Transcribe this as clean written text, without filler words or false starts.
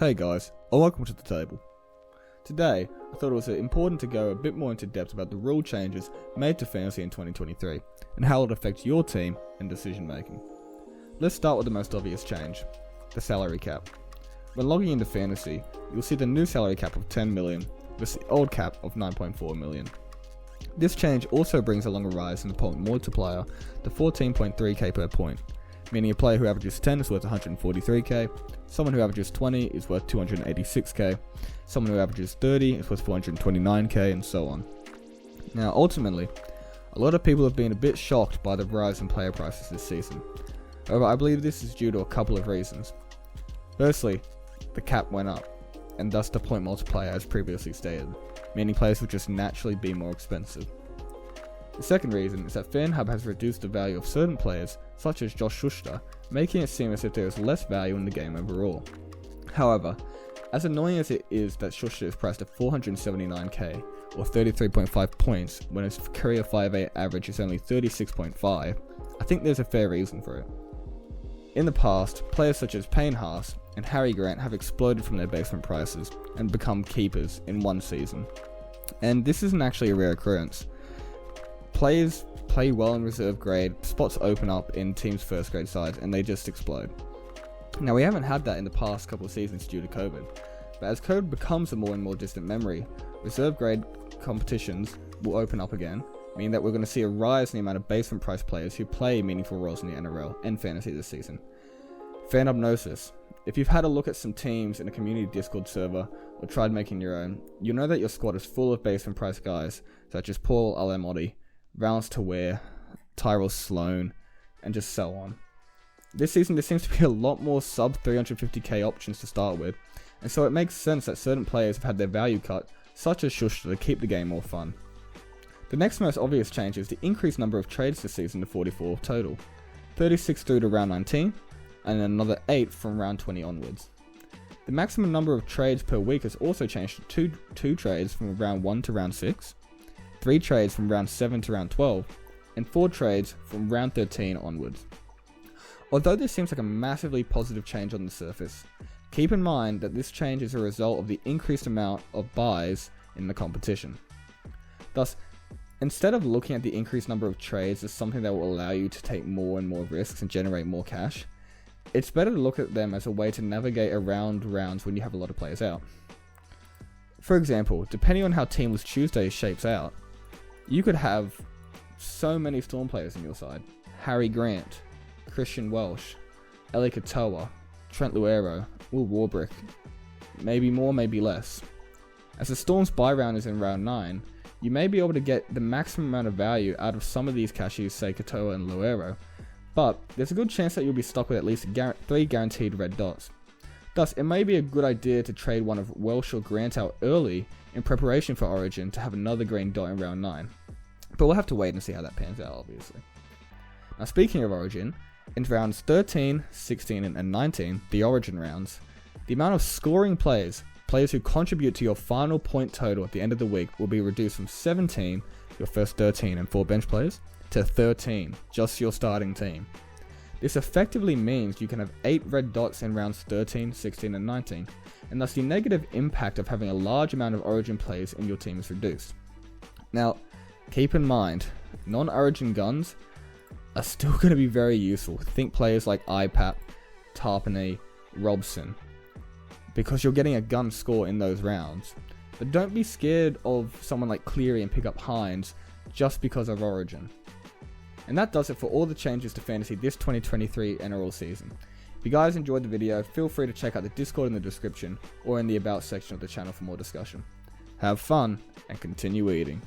Hey guys, and welcome to the table. Today, I thought it was important to go a bit more into depth about the rule changes made to fantasy in 2023, and how it affects your team and decision making. Let's start with the most obvious change, the salary cap. When logging into fantasy, you'll see the new salary cap of 10 million versus the old cap of 9.4 million. This change also brings along a rise in the point multiplier to 14.3k per point, meaning a player who averages 10 is worth 143k, someone who averages 20 is worth 286k, someone who averages 30 is worth 429k, and so on. Now ultimately, a lot of people have been a bit shocked by the rise in player prices this season. However, I believe this is due to a couple of reasons. Firstly, the cap went up, and thus the point multiplier as previously stated, meaning players will just naturally be more expensive. The second reason is that FanHub has reduced the value of certain players, such as Josh Schuster, making it seem as if there is less value in the game overall. However, as annoying as it is that Schuster is priced at 479k, or 33.5 points, when his career 5'8 average is only 36.5, I think there's a fair reason for it. In the past, players such as Payne Haas and Harry Grant have exploded from their basement prices and become keepers in one season. And this isn't actually a rare occurrence. Players play well in reserve grade, spots open up in teams' first grade sides, and they just explode. Now, we haven't had that in the past couple of seasons due to COVID, but as COVID becomes a more and more distant memory, reserve grade competitions will open up again, meaning that we're going to see a rise in the amount of basement price players who play meaningful roles in the NRL and fantasy this season. FanHub knows this. If you've had a look at some teams in a community Discord server or tried making your own, you'll know that your squad is full of basement price guys such as Paul Alamotti, Valence Taware, Tyrell Sloan, and just so on. This season there seems to be a lot more sub 350k options to start with, and so it makes sense that certain players have had their value cut, such as Schuster, to keep the game more fun. The next most obvious change is the increased number of trades this season to 44 total, 36 through to round 19, and another 8 from round 20 onwards. The maximum number of trades per week has also changed to 2 trades from round 1 to round 6, 3 trades from round 7 to round 12, and 4 trades from round 13 onwards. Although this seems like a massively positive change on the surface, keep in mind that this change is a result of the increased amount of buys in the competition. Thus, instead of looking at the increased number of trades as something that will allow you to take more and more risks and generate more cash, it's better to look at them as a way to navigate around rounds when you have a lot of players out. For example, depending on how Teamless Tuesday shapes out, you could have so many Storm players in your side. Harry Grant, Christian Welsh, Eli Katoa, Trent Luero, Will Warbrick, maybe more, maybe less. As the Storm's buy round is in round 9, you may be able to get the maximum amount of value out of some of these cashews, say Katoa and Luero, but there's a good chance that you'll be stuck with at least 3 guaranteed red dots. Thus, it may be a good idea to trade one of Welsh or Grant out early in preparation for Origin to have another green dot in round 9. But we'll have to wait and see how that pans out, obviously. Now, speaking of Origin, in rounds 13, 16, and 19, the Origin rounds, the amount of scoring players who contribute to your final point total at the end of the week, will be reduced from 17, your first 13 and 4 bench players, to 13, just your starting team. This effectively means you can have 8 red dots in rounds 13, 16, and 19, and thus the negative impact of having a large amount of Origin players in your team is reduced. Now, keep in mind, non-Origin guns are still going to be very useful. Think players like IPAP, Tarpany, Robson, because you're getting a gun score in those rounds. But don't be scared of someone like Cleary and pick up Hines just because of Origin. And that does it for all the changes to fantasy this 2023 NRL season. If you guys enjoyed the video, feel free to check out the Discord in the description or in the About section of the channel for more discussion. Have fun and continue eating.